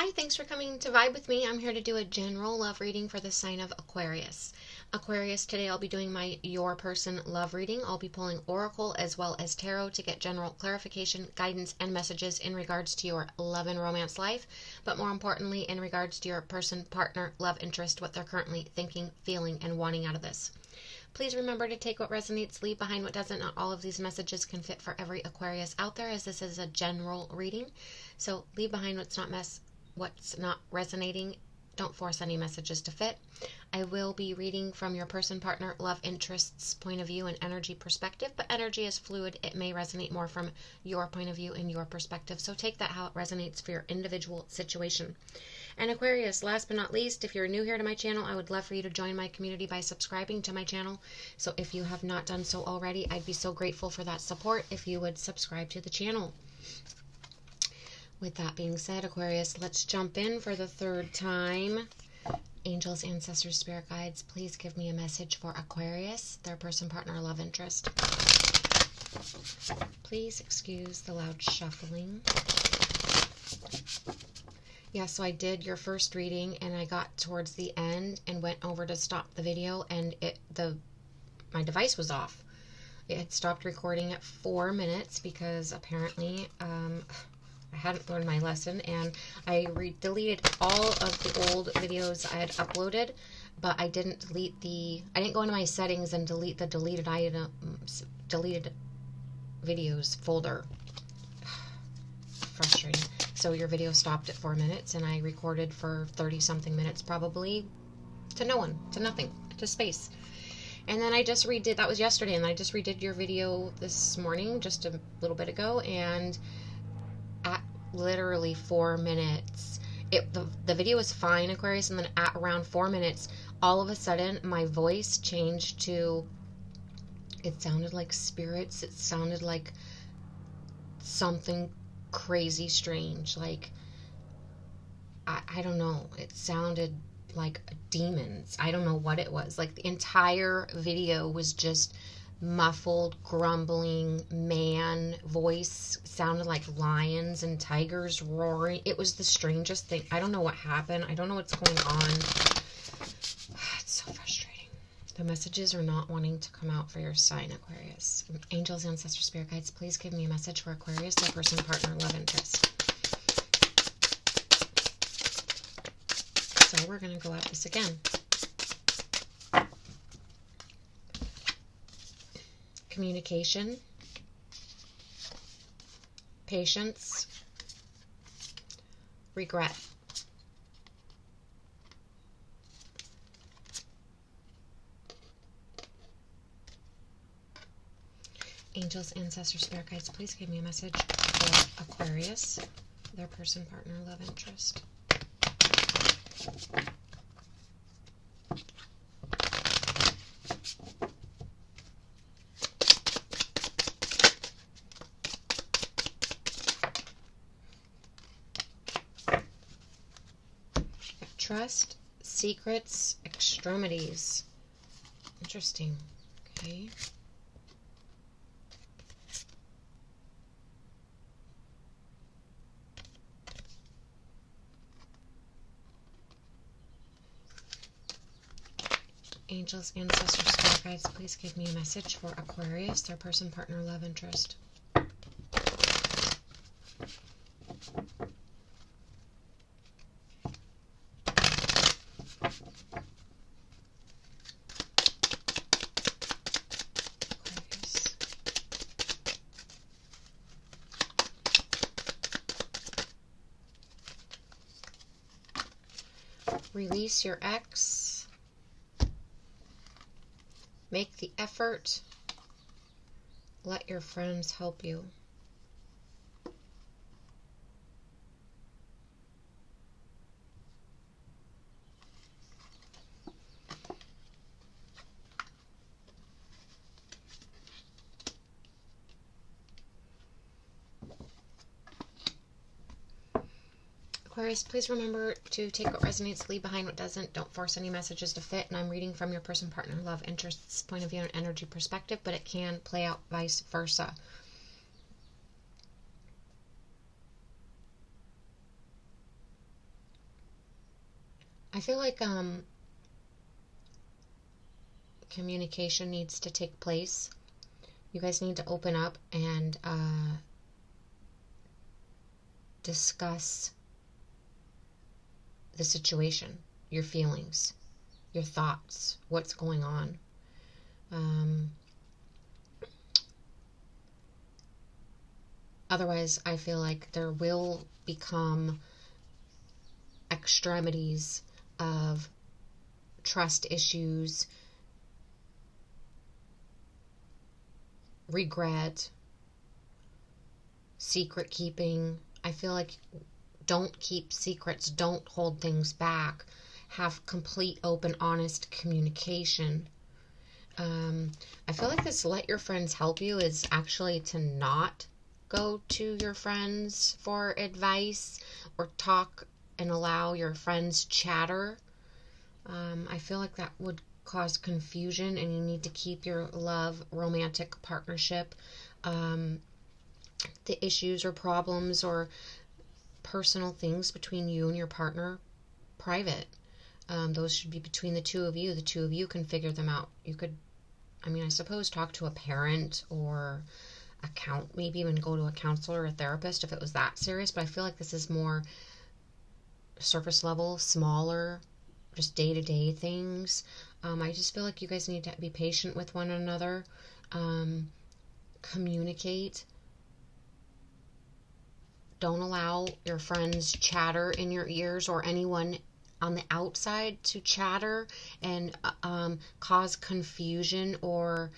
Hi, thanks for coming to vibe with me. I'm here to do a general love reading for the sign of Aquarius. Aquarius, today I'll be doing my Your Person love reading. I'll be pulling Oracle as well as Tarot to get general clarification, guidance, and messages in regards to your love and romance life, but more importantly, in regards to your person, partner, love interest, what they're currently thinking, feeling, and wanting out of this. Please remember to take what resonates, leave behind what doesn't. Not all of these messages can fit for every Aquarius out there, as this is a general reading. So leave behind what's not resonating. Don't force any messages to fit. I will be reading from your person, partner, love interests point of view and energy perspective, but energy is fluid. It may resonate more from your point of view and your perspective. So take that how it resonates for your individual situation. And Aquarius, last but not least, if you're new here to my channel, I would love for you to join my community by subscribing to my channel. So if you have not done so already, I'd be so grateful for that support if you would subscribe to the channel. With that being said, Aquarius, let's jump in for the third time. Angels, ancestors, spirit guides, please give me a message for Aquarius, their person, partner, love interest. Please excuse the loud shuffling. Yeah, so I did your first reading and I got towards the end and went over to stop the video, and my device was off. It had stopped recording at 4 minutes because apparently I hadn't learned my lesson, and I deleted all of the old videos I had uploaded, but I didn't go into my settings and delete the deleted videos folder. Frustrating. So your video stopped at 4 minutes, and I recorded for 30 something minutes, probably to no one, to nothing, to space. And then I just redid, that was yesterday, and I just redid your video this morning, just a little bit ago, and at literally 4 minutes, the video was fine, Aquarius, and then at around 4 minutes, all of a sudden, my voice changed to, it sounded like spirits, it sounded like something crazy strange, like, I don't know, it sounded like demons. I don't know what it was. Like, the entire video was just muffled, grumbling man voice, sounded like lions and tigers roaring. It was the strangest thing. I don't know what happened. I don't know what's going on. It's so frustrating. The messages are not wanting to come out for your sign, Aquarius. Angels, ancestors, spirit guides, please give me a message for Aquarius, their person, partner, love interest. So we're going to go at this again. Communication, patience, regret. Angels, ancestors, spirit guides, please give me a message for Aquarius, their person, partner, love interest. Trust, secrets, extremities. Interesting. Okay. Angels, ancestors, spirit guides, please give me a message for Aquarius, their person, partner, love interest. Release your ex. Make the effort. Let your friends help you. Aquarius, please remember to take what resonates, leave behind what doesn't. Don't force any messages to fit. And I'm reading from your person, partner, love, interests, point of view, and energy perspective, but it can play out vice versa. I feel like communication needs to take place. You guys need to open up and discuss the situation, your feelings, your thoughts, what's going on. Otherwise, I feel like there will become extremities of trust issues, regret, secret keeping. I feel like don't keep secrets, don't hold things back, have complete, open, honest communication. I feel like this let your friends help you is actually to not go to your friends for advice or talk and allow your friends chatter. I feel like that would cause confusion, and you need to keep your love, romantic partnership, the issues or problems or personal things between you and your partner private. Those should be between the two of you. The two of you can figure them out. You could, I suppose, talk to a parent or maybe even go to a counselor or a therapist if it was that serious, but I feel like this is more surface level, smaller, just day-to-day things. I just feel like you guys need to be patient with one another, communicate. Don't allow your friends chatter in your ears or anyone on the outside to chatter and cause confusion or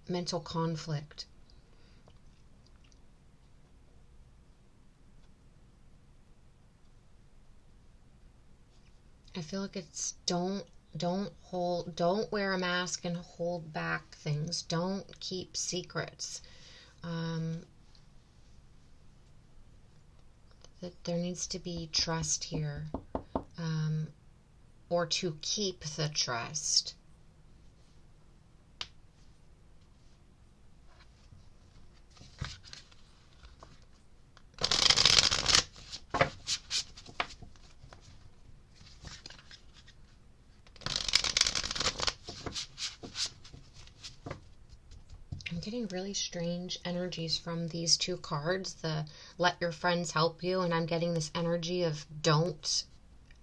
mental conflict. I feel like it's don't wear a mask and hold back things. Don't keep secrets. That there needs to be trust here, or to keep the trust. I'm getting really strange energies from these two cards, the let your friends help you, and I'm getting this energy of don't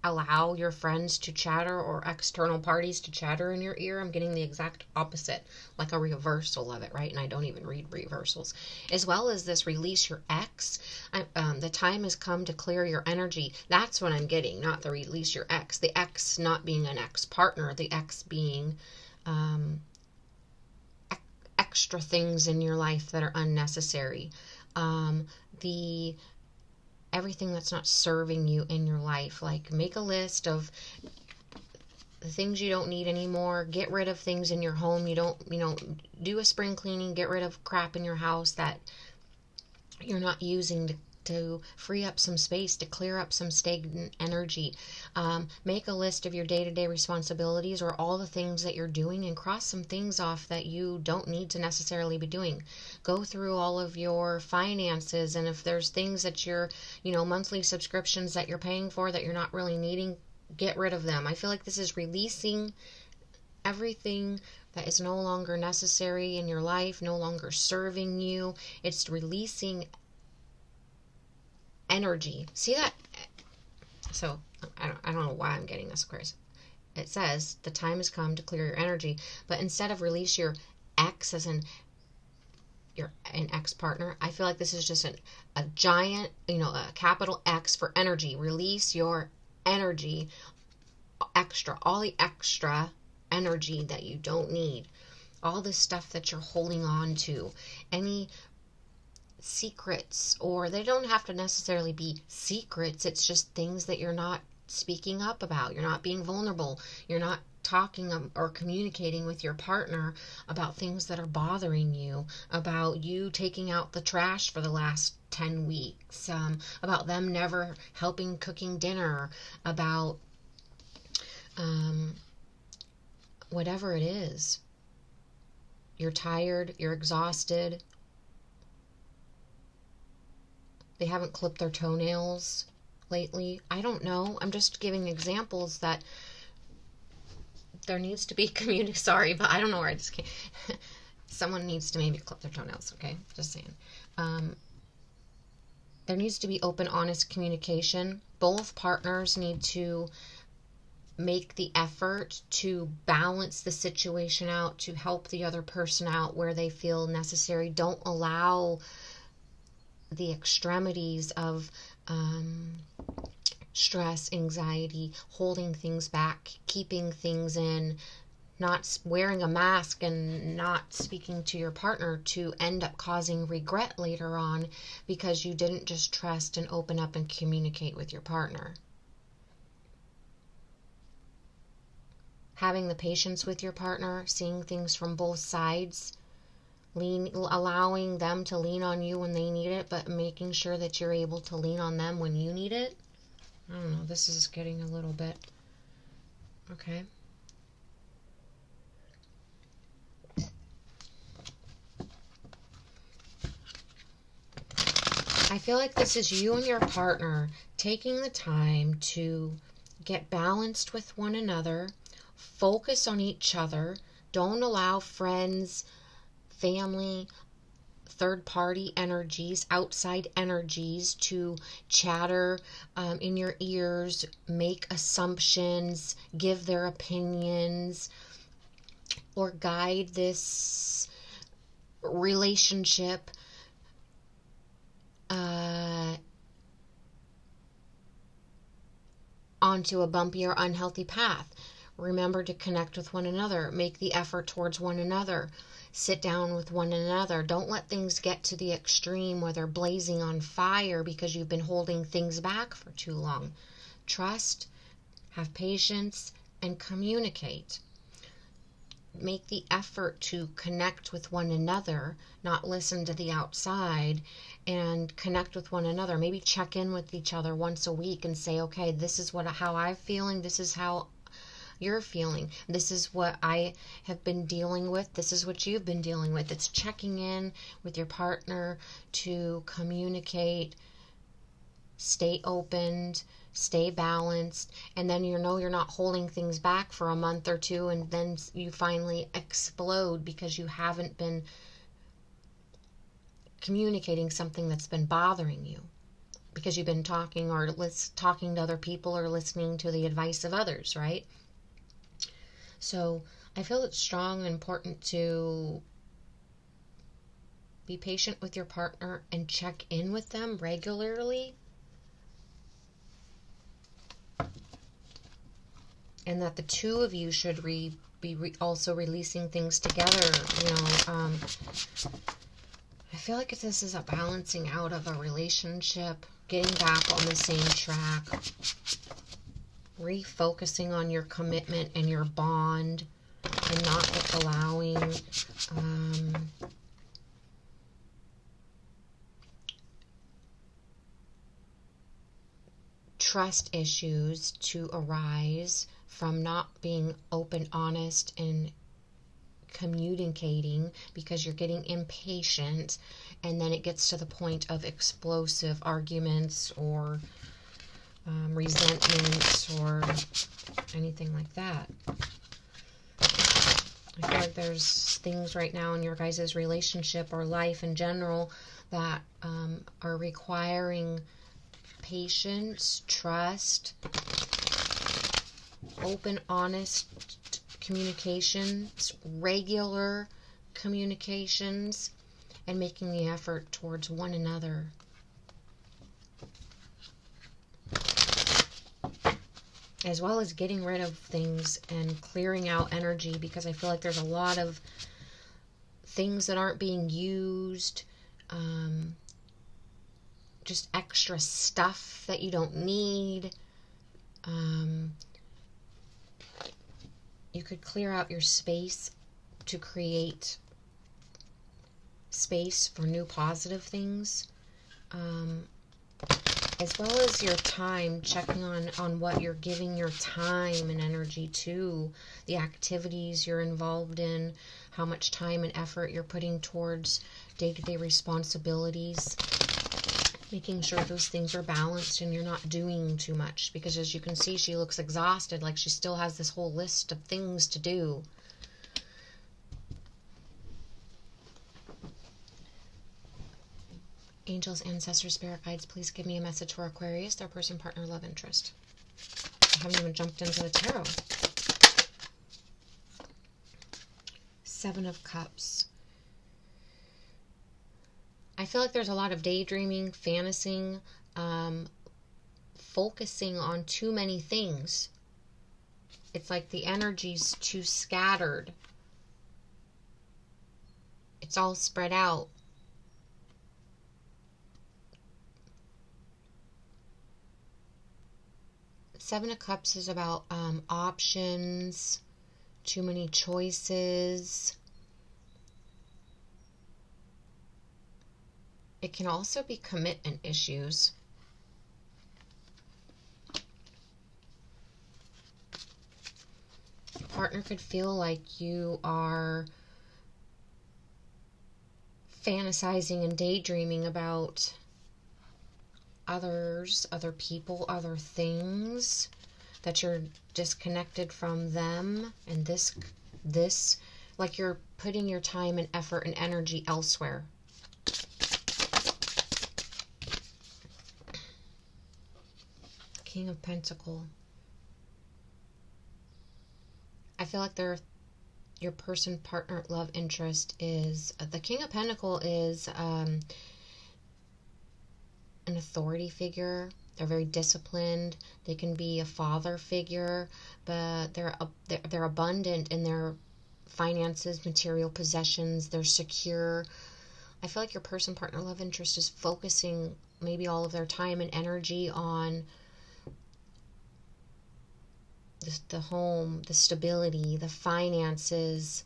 allow your friends to chatter or external parties to chatter in your ear. I'm getting the exact opposite, like a reversal of it, right? And I don't even read reversals. As well as this release your ex. The time has come to clear your energy. That's what I'm getting, not the release your ex. The ex not being an ex-partner, the ex being extra things in your life that are unnecessary. Everything that's not serving you in your life. Like, make a list of the things you don't need anymore. Get rid of things in your home. Do a spring cleaning. Get rid of crap in your house that you're not using to free up some space, to clear up some stagnant energy. Make a list of your day-to-day responsibilities or all the things that you're doing and cross some things off that you don't need to necessarily be doing. Go through all of your finances, and if there's things that you're, monthly subscriptions that you're paying for that you're not really needing, get rid of them. I feel like this is releasing everything that is no longer necessary in your life, no longer serving you. It's releasing energy. See that? So I don't know why I'm getting this, Aquarius. It says the time has come to clear your energy, but instead of release your ex as an ex-partner, I feel like this is just a giant, a capital X for energy. Release your energy, all the extra energy that you don't need, all the stuff that you're holding on to, any secrets, or they don't have to necessarily be secrets. It's just things that you're not speaking up about. You're not being vulnerable. You're not talking or communicating with your partner about things that are bothering you, about you taking out the trash for the last 10 weeks, about them never helping cooking dinner, about whatever it is. You're tired, you're exhausted. They haven't clipped their toenails lately. I don't know. I'm just giving examples that there needs to be community. Sorry, but I don't know where I just came. Someone needs to maybe clip their toenails, okay? Just saying. There needs to be open, honest communication. Both partners need to make the effort to balance the situation out, to help the other person out where they feel necessary. Don't allow the extremities of stress, anxiety, holding things back, keeping things in, not wearing a mask and not speaking to your partner to end up causing regret later on because you didn't just trust and open up and communicate with your partner. Having the patience with your partner, seeing things from both sides, allowing them to lean on you when they need it, but making sure that you're able to lean on them when you need it. I don't know, this is getting a little bit, okay. I feel like this is you and your partner taking the time to get balanced with one another, focus on each other. Don't allow friends, family, third-party energies, outside energies to chatter in your ears, make assumptions, give their opinions, or guide this relationship onto a bumpy or unhealthy path. Remember to connect with one another. Make the effort towards one another. Sit down with one another. Don't let things get to the extreme where they're blazing on fire because you've been holding things back for too long. Trust, have patience, and communicate. Make the effort to connect with one another, not listen to the outside, and connect with one another. Maybe check in with each other once a week and say, okay, this is how I'm feeling, this is how you're feeling, this is what I have been dealing with, this is what you've been dealing with. It's checking in with your partner to communicate, stay opened, stay balanced, and then you know you're not holding things back for a month or two and then you finally explode because you haven't been communicating something that's been bothering you because you've been talking to other people or listening to the advice of others, right? So I feel it's strong and important to be patient with your partner and check in with them regularly. And that the two of you should be also releasing things together. I feel like this is a balancing out of a relationship, getting back on the same track, refocusing on your commitment and your bond, and not allowing trust issues to arise from not being open, honest, and communicating because you're getting impatient, and then it gets to the point of explosive arguments or resentment or anything like that. I feel like there's things right now in your guys' relationship or life in general that are requiring patience, trust, open, honest communications, regular communications, and making the effort towards one another. As well as getting rid of things and clearing out energy, because I feel like there's a lot of things that aren't being used, just extra stuff that you don't need. You could clear out your space to create space for new positive things, as well as your time, checking on what you're giving your time and energy to, the activities you're involved in, how much time and effort you're putting towards day-to-day responsibilities, Making sure those things are balanced and you're not doing too much. Because as you can see, she looks exhausted, like she still has this whole list of things to do. Angels, ancestors, spirit guides, please give me a message for Aquarius, their person, partner, love interest. I haven't even jumped into the tarot. 7 of Cups. I feel like there's a lot of daydreaming, fantasying, focusing on too many things. It's like the energy's too scattered. It's all spread out. Seven of Cups is about options, too many choices. It can also be commitment issues. Your partner could feel like you are fantasizing and daydreaming about others, other people, other things, that you're disconnected from them, and this, like you're putting your time and effort and energy elsewhere. King of Pentacles. I feel like your person, partner, love interest is, the King of Pentacles is an authority figure. They're very disciplined. They can be a father figure, but they're abundant in their finances, material possessions. They're secure. I feel like your person, partner, love interest is focusing maybe all of their time and energy on the home, the stability, the finances,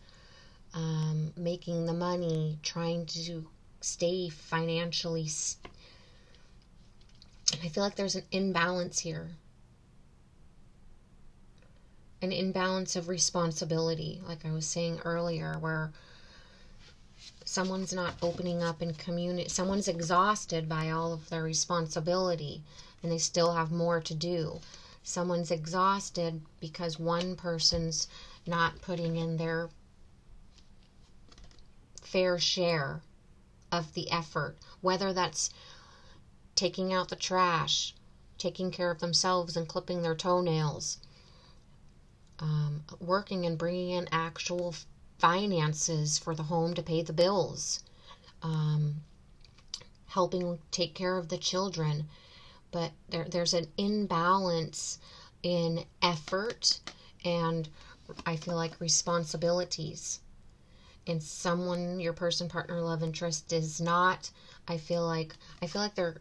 making the money, trying to stay financially. I feel like there's an imbalance here. An imbalance of responsibility, like I was saying earlier, where someone's not opening up and communicate. Someone's exhausted by all of their responsibility, and they still have more to do. Someone's exhausted because one person's not putting in their fair share of the effort, whether that's taking out the trash, taking care of themselves and clipping their toenails, working and bringing in actual finances for the home to pay the bills, helping take care of the children. But there's an imbalance in effort and I feel like responsibilities. And someone, your person, partner, love interest is not, I feel like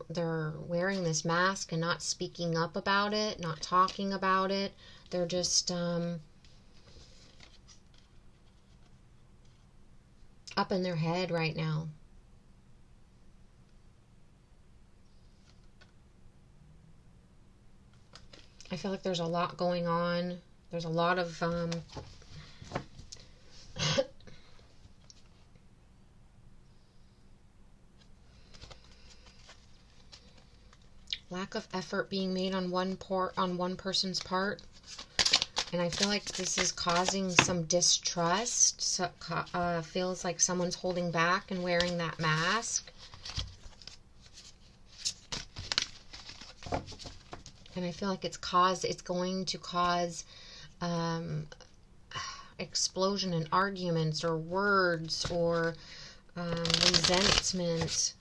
they're wearing this mask and not speaking up about it, not talking about it. They're just up in their head right now. I feel like there's a lot going on. There's a lot of lack of effort being made on one person's part. And I feel like this is causing some distrust. So, feels like someone's holding back and wearing that mask. And I feel like it's going to cause explosion in arguments or words or resentment.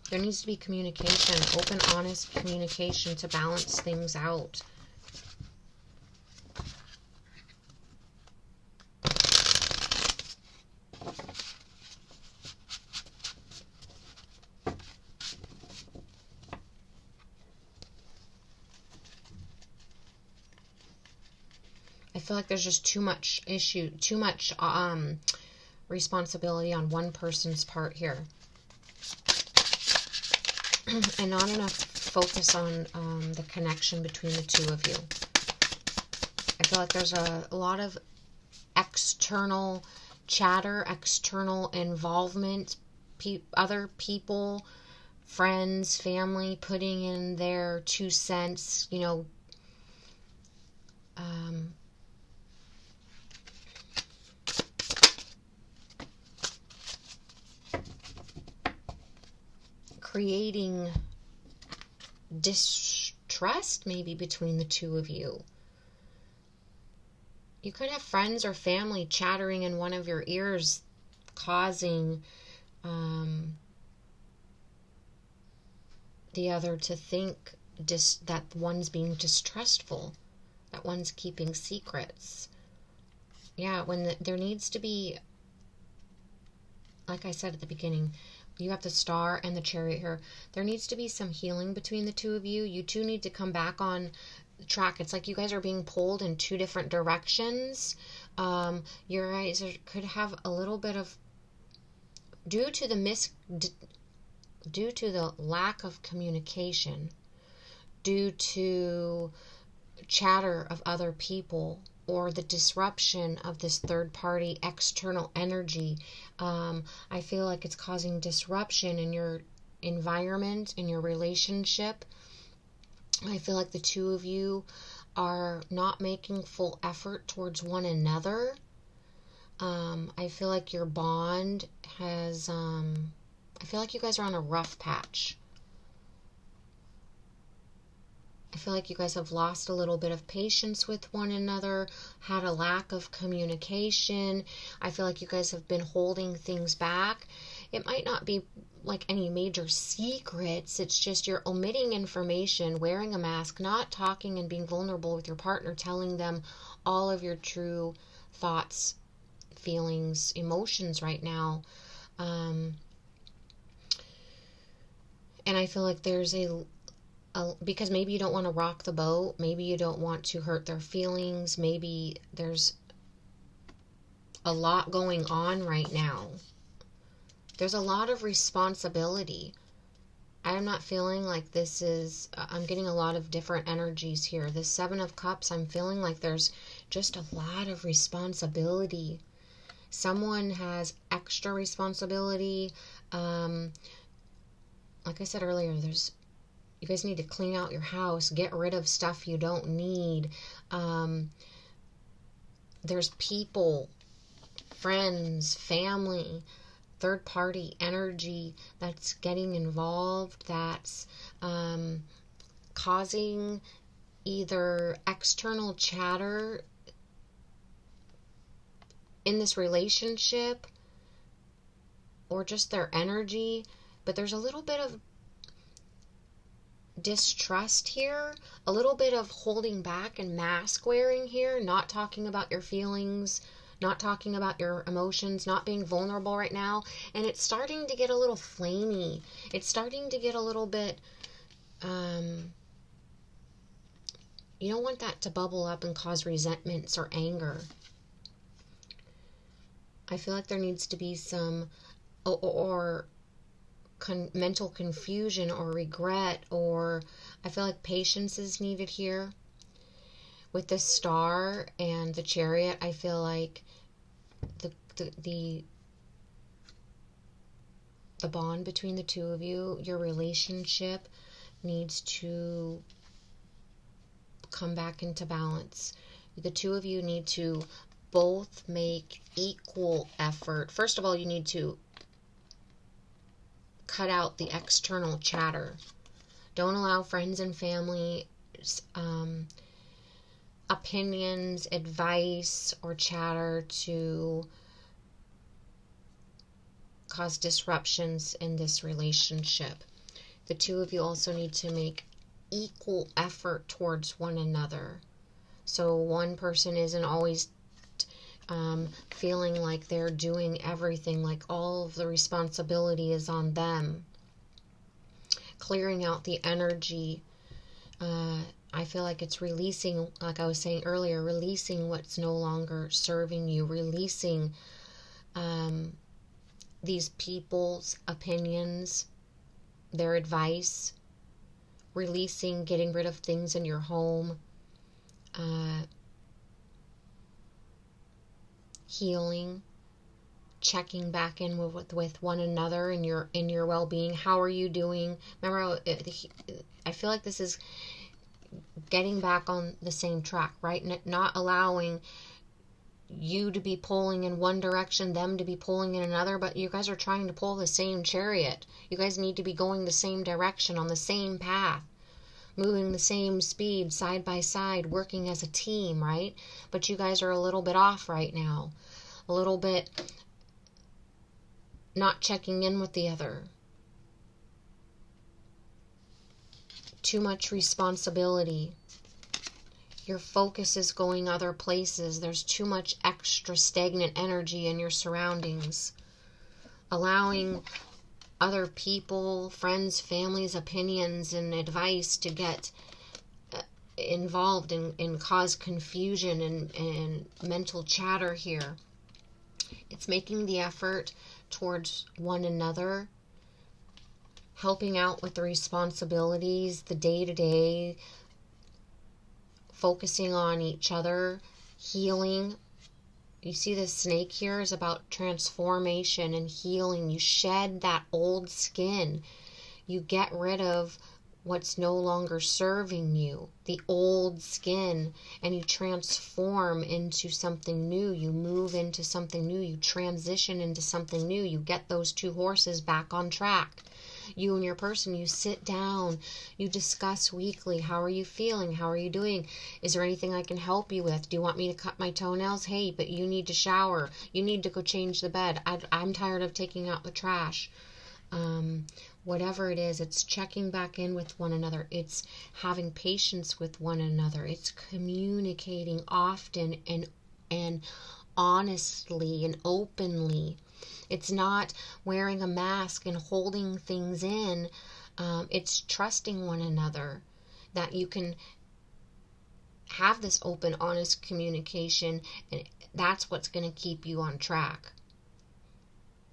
There needs to be communication, open, honest communication to balance things out. I feel like there's just too much responsibility on one person's part here. And not enough focus on the connection between the two of you. I feel like there's a lot of external chatter, external involvement other people, friends, family, putting in their 2 cents, creating distrust maybe between the two of you. You could have friends or family chattering in one of your ears, causing the other to think that one's being distrustful, that one's keeping secrets. Yeah, when there needs to be, like I said at the beginning, you have the Star and the Chariot here. There needs to be some healing between the two of you. You two need to come back on track. It's like you guys are being pulled in two different directions. Your guys could have a little bit of, due to the lack of communication, due to chatter of other people, or the disruption of this third party external energy, I feel like it's causing disruption in your environment, in your relationship. I feel like the two of you are not making full effort towards one another. I feel like your bond has, I feel like you guys are on a rough patch. I feel like you guys have lost a little bit of patience with one another, had a lack of communication. I feel like you guys have been holding things back. It might not be like any major secrets. It's just you're omitting information, wearing a mask, not talking and being vulnerable with your partner, telling them all of your true thoughts, feelings, emotions right now. And I feel like there's because maybe you don't want to rock the boat, maybe you don't want to hurt their feelings, maybe there's a lot going on right now. There's a lot of responsibility. I'm not feeling like this is, I'm getting a lot of different energies here. The 7 of Cups, I'm feeling like there's just a lot of responsibility. Someone has extra responsibility. Like I said earlier, you guys need to clean out your house, get rid of stuff you don't need. There's people, friends, family, third party energy that's getting involved, that's causing either external chatter in this relationship or just their energy. But there's a little bit of distrust here, a little bit of holding back and mask wearing here, not talking about your feelings, not talking about your emotions, not being vulnerable right now. And it's starting to get a little flamey. It's starting to get a little bit, you don't want that to bubble up and cause resentments or anger. I feel like there needs to be some, mental confusion or regret, or I feel like patience is needed here. With the Star and the Chariot, I feel like the bond between the two of you, your relationship needs to come back into balance. The two of you need to both make equal effort. First of all, you need to cut out the external chatter. Don't allow friends and family opinions, advice, or chatter to cause disruptions in this relationship. The two of you also need to make equal effort towards one another. So one person isn't always feeling like they're doing everything, like all of the responsibility is on them. Clearing out the energy. I feel like it's releasing, like I was saying earlier, releasing what's no longer serving you, releasing these people's opinions, their advice, releasing, getting rid of things in your home, healing, checking back in with one another in your well-being. How are you doing? Remember, I feel like this is getting back on the same track, right? Not allowing you to be pulling in one direction, them to be pulling in another, but you guys are trying to pull the same chariot. You guys need to be going the same direction, on the same path, moving the same speed, side by side, working as a team, right? But you guys are a little bit off right now, a little bit not checking in with the other. Too much responsibility. Your focus is going other places. There's too much extra stagnant energy in your surroundings. Allowing other people, friends, families, opinions, and advice to get involved and cause confusion and mental chatter here. It's making the effort towards one another, helping out with the responsibilities, the day-to-day, focusing on each other, healing. You see the snake here is about transformation and healing. You shed that old skin. You get rid of what's no longer serving you, the old skin, and you transform into something new. You move into something new. You transition into something new. You get those two horses back on track. You and your person, you sit down, you discuss weekly. How are you feeling? How are you doing? Is there anything I can help you with? Do you want me to cut my toenails? Hey, but you need to shower. You need to go change the bed. I'm tired of taking out the trash. Whatever it is, it's checking back in with one another. It's having patience with one another. It's communicating often and honestly and openly. It's not wearing a mask and holding things in. It's trusting one another, that you can have this open, honest communication, and that's what's going to keep you on track.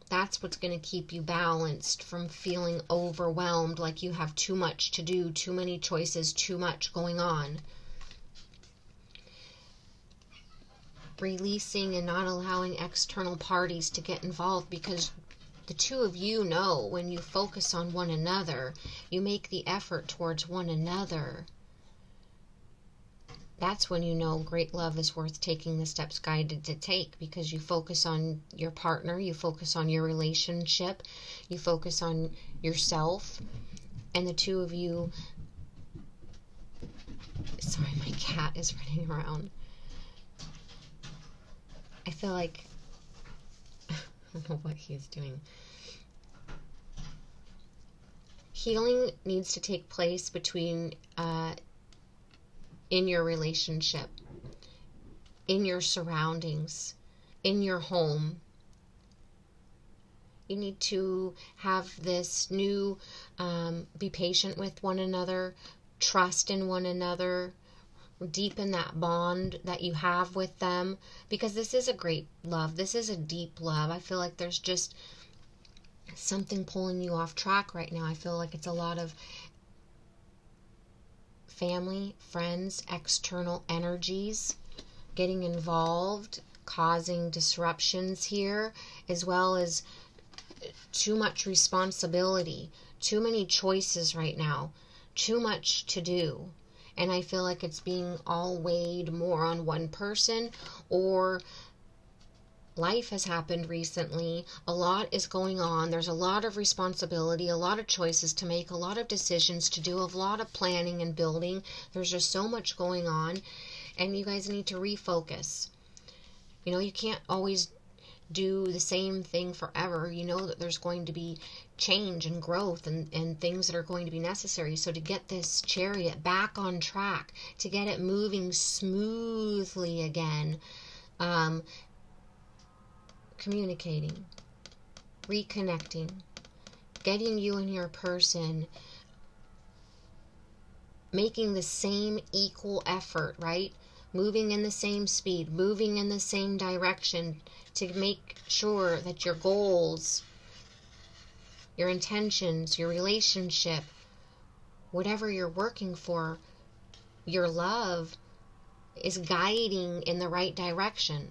That's what's going to keep you balanced from feeling overwhelmed, like you have too much to do, too many choices, too much going on. Releasing and not allowing external parties to get involved, because the two of you know when you focus on one another, you make the effort towards one another. That's when you know great love is worth taking the steps guided to take, because you focus on your partner, you focus on your relationship, you focus on yourself, and the two of you... Sorry, my cat is running around. I feel like... I don't know what he is doing. Healing needs to take place between... in your relationship, in your surroundings, in your home. You need to have this new, be patient with one another, trust in one another, deepen that bond that you have with them, because this is a great love. This is a deep love. I feel like there's just something pulling you off track right now. I feel like it's a lot of family, friends, external energies getting involved, causing disruptions here, as well as too much responsibility, too many choices right now, too much to do. And I feel like it's being all weighed more on one person, or life has happened recently. A lot is going on. There's a lot of responsibility, a lot of choices to make, a lot of decisions to do, a lot of planning and building. There's just so much going on, and you guys need to refocus. You know, you can't always do the same thing forever. You know that there's going to be change and growth and things that are going to be necessary. So to get this chariot back on track, to get it moving smoothly again, communicating, reconnecting, getting you and your person making the same equal effort, right? Moving in the same speed, moving in the same direction, to make sure that your goals, your intentions, your relationship, whatever you're working for, your love is guiding in the right direction.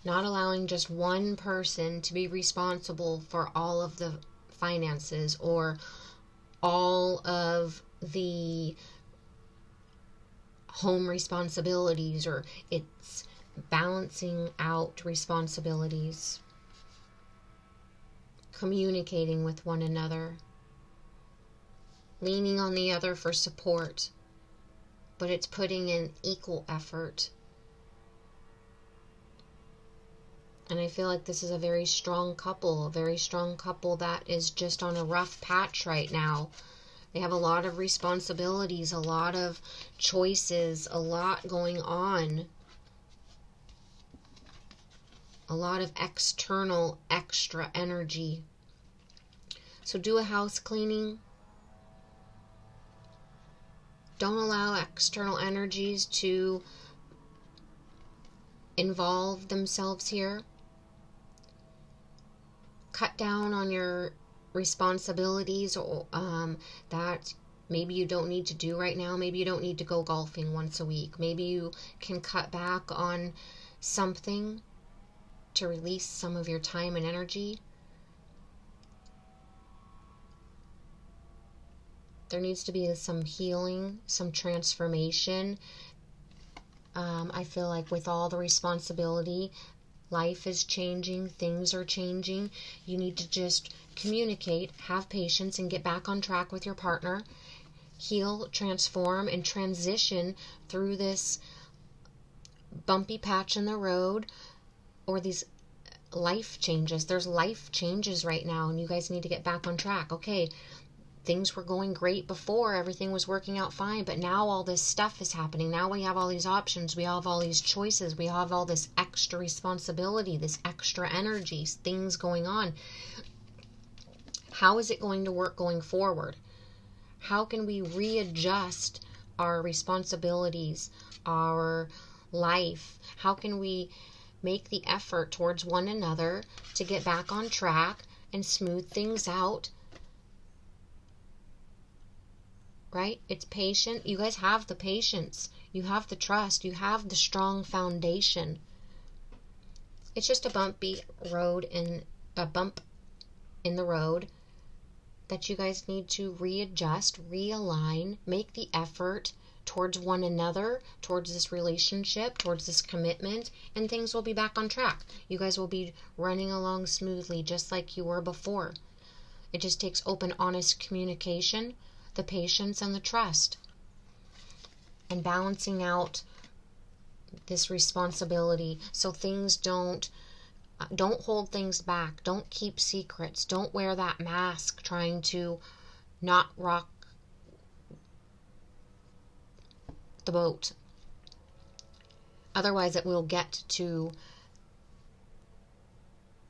Not allowing just one person to be responsible for all of the finances or all of the home responsibilities, or it's balancing out responsibilities, communicating with one another, leaning on the other for support, but it's putting in equal effort. And I feel like this is a very strong couple that is just on a rough patch right now. They have a lot of responsibilities, a lot of choices, a lot going on. A lot of external extra energy. So do a house cleaning. Don't allow external energies to involve themselves here. Cut down on your responsibilities that maybe you don't need to do right now. Maybe you don't need to go golfing once a week. Maybe you can cut back on something to release some of your time and energy. There needs to be some healing, some transformation. I feel like with all the responsibility, life is changing, things are changing. You need to just communicate, have patience, and get back on track with your partner. Heal, transform, and transition through this bumpy patch in the road, or these life changes. There's life changes right now, and you guys need to get back on track. Okay, things were going great before, everything was working out fine, but now all this stuff is happening. Now we have all these options, we have all these choices, we have all this extra responsibility, this extra energy, things going on. How is it going to work going forward? How can we readjust our responsibilities, our life? How can we make the effort towards one another to get back on track and smooth things out? Right? It's patient. You guys have the patience. You have the trust. You have the strong foundation. It's just a bumpy road, and a bump in the road that you guys need to readjust, realign, make the effort towards one another, towards this relationship, towards this commitment, and things will be back on track. You guys will be running along smoothly just like you were before. It just takes open, honest communication, the patience, and the trust, and balancing out this responsibility so things don't hold things back. Don't keep secrets. Don't wear that mask trying to not rock the boat. Otherwise it will get to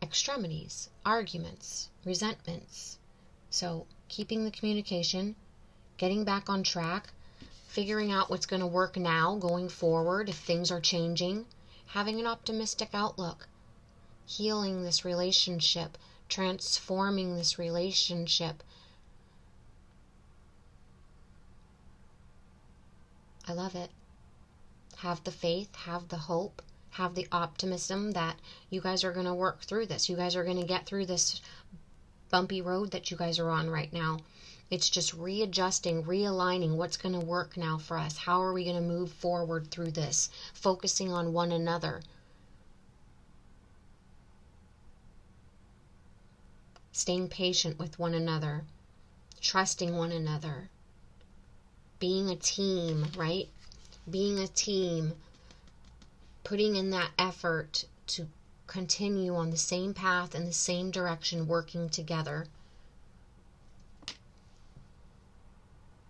extremities, arguments, resentments. So keeping the communication, getting back on track, figuring out what's going to work now going forward if things are changing, having an optimistic outlook, healing this relationship, transforming this relationship. I love it. Have the faith, have the hope, have the optimism that you guys are going to work through this. You guys are going to get through this bumpy road that you guys are on right now. It's just readjusting, realigning what's going to work now for us. How are we going to move forward through this? Focusing on one another. Staying patient with one another. Trusting one another. Being a team, right? Being a team. Putting in that effort to continue on the same path and the same direction, working together.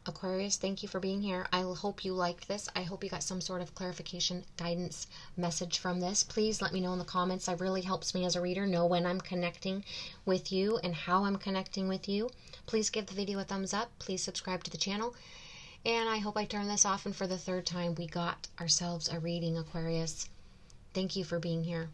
Aquarius, thank you for being here. I hope you liked this. I hope you got some sort of clarification, guidance, message from this. Please let me know in the comments. It really helps me as a reader know when I'm connecting with you and how I'm connecting with you. Please give the video a thumbs up. Please subscribe to the channel. And I hope I turn this off, and for the third time, we got ourselves a reading, Aquarius. Thank you for being here.